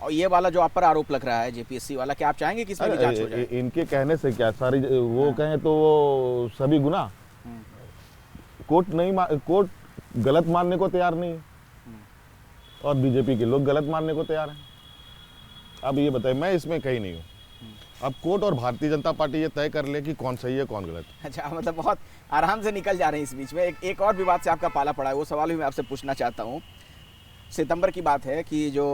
और ये वाला जो आप पर आरोप लग रहा है जेपीएससी वाला, क्या आप चाहेंगे कि इसमें भी जांच हो जाए? इनके कहने से क्या सारी वो कहें तो वो सभी गुनाह। कोर्ट गलत मानने को तैयार नहीं है और बीजेपी के लोग गलत मानने को तैयार हैं। अब ये बताइए, मैं इसमें कहीं नहीं हूँ। अब कोर्ट और भारतीय जनता पार्टी ये तय कर ले कि कौन सही है कौन गलत। अच्छा, मतलब बहुत आराम से निकल जा रहे हैं इस बीच में। एक और विवाद से आपका पाला पड़ा है, वो सवाल भी मैं आपसे पूछना चाहता हूँ। सितंबर की बात है कि जो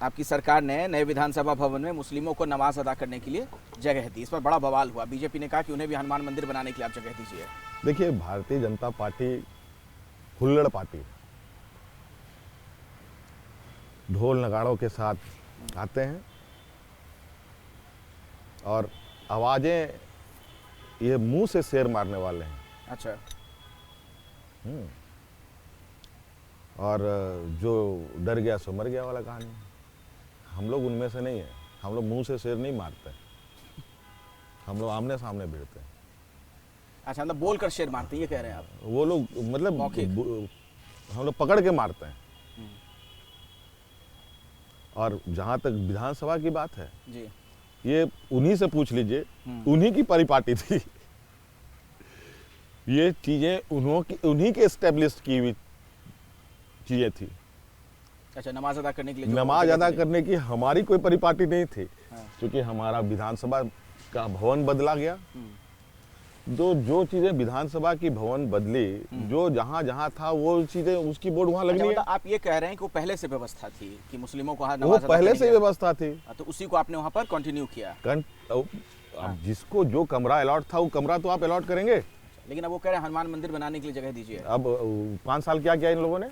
आपकी सरकार ने नए विधानसभा भवन में मुस्लिमों को नमाज अदा करने के लिए जगह दी, इस पर बड़ा बवाल हुआ। बीजेपी ने कहा कि उन्हें भी हनुमान मंदिर बनाने के लिए आप जगह दीजिए। देखिए, भारतीय जनता पार्टी हुल्लड़ पार्टी है। ढोल नगाड़ों के साथ आते हैं और आवाजें, ये मुंह से शेर मारने वाले हैं। अच्छा। और जो डर गया सो मर गया वाला कहानी। हम लोग उनमें से नहीं है। हम लोग मुंह से शेर नहीं मारते, हम लोग आमने सामने भिड़ते हैं। अच्छा, मतलब बोल कर शेर मारते हैं, ये कह रहे हैं आप? वो लोग मतलब हम लोग पकड़ के मारते हैं। और जहां तक विधानसभा की बात है जी, ये उन्हीं से पूछ लीजिए, उन्हीं की परिपाटी थी। ये चीजें उन्हीं के एस्टेब्लिश की हुई चीजें थी। अच्छा, नमाज अदा करने के लिए नमाज अदा करने की हमारी कोई परिपाटी नहीं थी। क्योंकि हमारा विधानसभा का भवन बदला गया। जो चीजें विधानसभा की भवन बदली, जो जहां जहां था वो चीजें उसकी बोर्ड वहां लगनी है। मतलब आप ये कह रहे हैं कि वो पहले से व्यवस्था थी कि मुस्लिमों को वो नमाज अदा पहले से करने व्यवस्था थी, तो उसी को आपने वहां पर कंटिन्यू किया। अब जिसको जो कमरा अलॉट था वो कमरा तो आप अलॉट करेंगे। लेकिन अब वो कह रहे हैं हनुमान मंदिर बनाने के लिए जगह दीजिए। अब 5 साल क्या किया इन लोगों ने?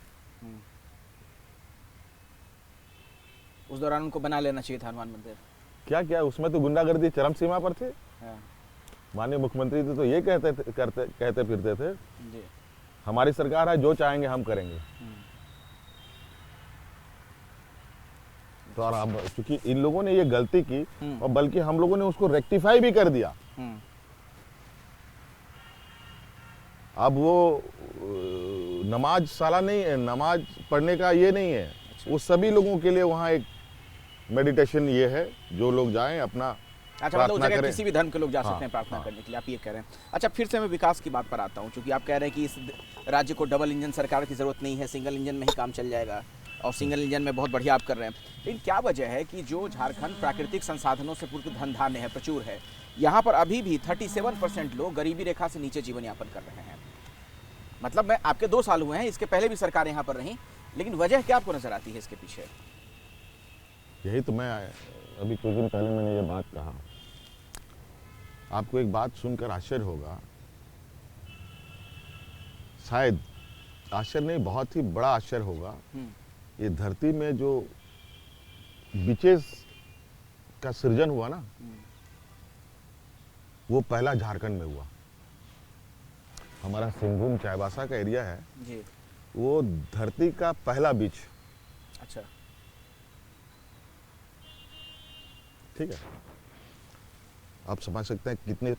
उस दौरान उनको बना लेना चाहिए था हनुमान मंदिर। क्या किया? उसमें तो गुंडागर्दी चरम सीमा पर थी। माननीय मुख्यमंत्री तो ये कहते फिरते थे जी, हमारी सरकार है, जो चाहेंगे हम करेंगे। तो और अब चूंकि इन लोगों ने ये गलती की और बल्कि हम लोगों ने उसको रेक्टिफाई भी कर दिया। अब वो नमाज साला नहीं है, नमाज पढ़ने का ये नहीं है। वो सभी लोगों के लिए वहाँ एक मेडिटेशन ये है, जो लोग जाएं अपना। अच्छा, मतलब उस जगह किसी भी धर्म के लोग जा सकते हैं प्रार्थना करने के लिए, आप ये कह रहे हैं। अच्छा, फिर से मैं विकास की बात पर आता हूँ, क्योंकि आप कह रहे हैं कि इस राज्य को डबल इंजन सरकार की जरूरत नहीं है, सिंगल इंजन में ही काम चल जाएगा, और सिंगल इंजन में बहुत बढ़िया आप कर रहे हैं। लेकिन क्या वजह है कि जो झारखंड प्राकृतिक संसाधनों से पूर्ण धन धान्य है, प्रचुर है, यहाँ पर अभी भी 37% लोग गरीबी रेखा से नीचे जीवन यापन कर रहे हैं? मतलब मैं आपके 2 साल हुए हैं, इसके पहले भी सरकार यहाँ पर रही, लेकिन वजह क्या आपको नजर आती है इसके पीछे? यही तो मैं अभी कुछ दिन पहले मैंने ये बात कहा। आपको एक बात सुनकर आश्चर्य होगा, शायद आश्चर्य नहीं, बहुत ही बड़ा आश्चर्य होगा। ये धरती में जो बीचेस का सृजन हुआ ना, वो पहला झारखंड में हुआ। हमारा सिंहभूम चाईबासा का एरिया है जी, वो धरती का पहला बीच। अच्छा, ठीक है, आप समझ सकते हैं कितनी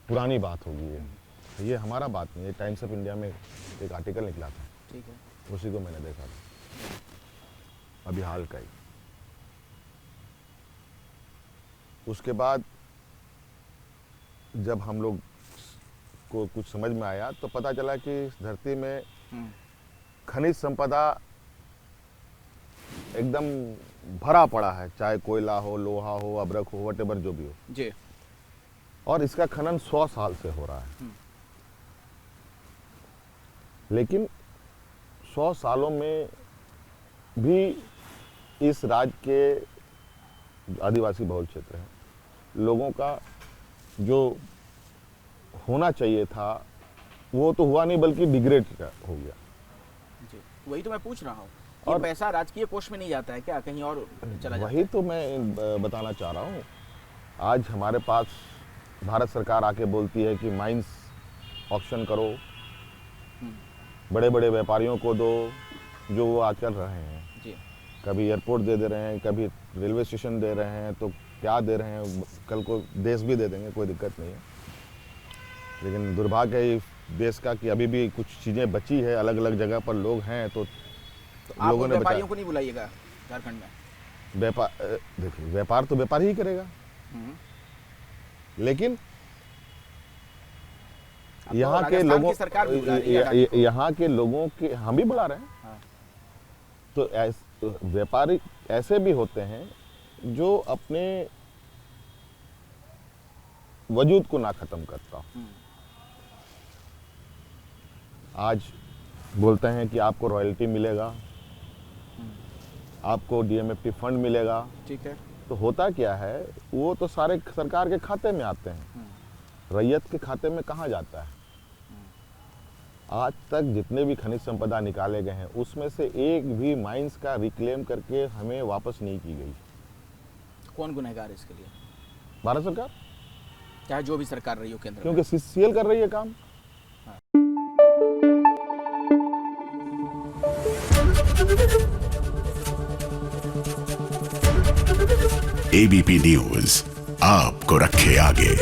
पुरानी बात होगी ये हमारा बात नहीं है। टाइम्स ऑफ इंडिया में एक आर्टिकल निकला था, ठीक है, उसी को मैंने देखा था, अभी हाल का ही। उसके बाद जब हम लोग को कुछ समझ में आया तो पता चला कि इस धरती में खनिज संपदा एकदम भरा पड़ा है, चाहे कोयला हो, लोहा हो, अब्रक हो, वटेवर जो भी हो जी, और इसका खनन 100 साल से हो रहा है। लेकिन 100 सालों में भी इस राज्य के आदिवासी बहुल क्षेत्र हैं, लोगों का जो होना चाहिए था वो तो हुआ नहीं, बल्कि डिग्रेड हो गया। जी, वही तो मैं पूछ रहा हूँ। और पैसा राजकीय कोष में नहीं जाता है क्या, कहीं और चला जाता है? वही तो मैं बताना चाह रहा हूँ। आज हमारे पास भारत सरकार आके बोलती है कि माइंस ऑक्शन करो, बड़े बड़े व्यापारियों को दो, जो वो आज कर रहे हैं जी। कभी एयरपोर्ट दे रहे हैं, कभी रेलवे स्टेशन दे रहे हैं, तो क्या दे रहे हैं, कल को देश भी दे देंगे, कोई दिक्कत नहीं है। लेकिन दुर्भाग्य है इस देश का कि अभी भी कुछ चीज़ें बची है, अलग अलग जगह पर लोग हैं, तो आप व्यापारियों को नहीं बुलाइएगा झारखंड में? व्यापार देखिए, व्यापार तो व्यापार ही करेगा, लेकिन अब तो यहाँ के राजस्थान लोगों की सरकार भी बुला रही है राज्य को। यहाँ के लोगों के, हम भी बुला रहे हैं। हाँ। तो व्यापारी ऐसे भी होते हैं जो अपने वजूद को ना खत्म करता। आज बोलते हैं कि आपको रॉयल्टी मिलेगा, आपको डीएमएफटी फंड मिलेगा। ठीक है। तो होता क्या है, वो तो सारे सरकार के खाते में आते हैं, रैयत के खाते में कहाँ जाता है? आज तक जितने भी खनिज संपदा निकाले गए हैं उसमें से एक भी माइंस का रिक्लेम करके हमें वापस नहीं की गई। कौन गुनहगार है इसके लिए? भारत सरकार, चाहे जो भी सरकार रही हो केंद्र में। क्योंकि सीसीएल कर रही है काम। एबीपी न्यूज आपको रखे आगे।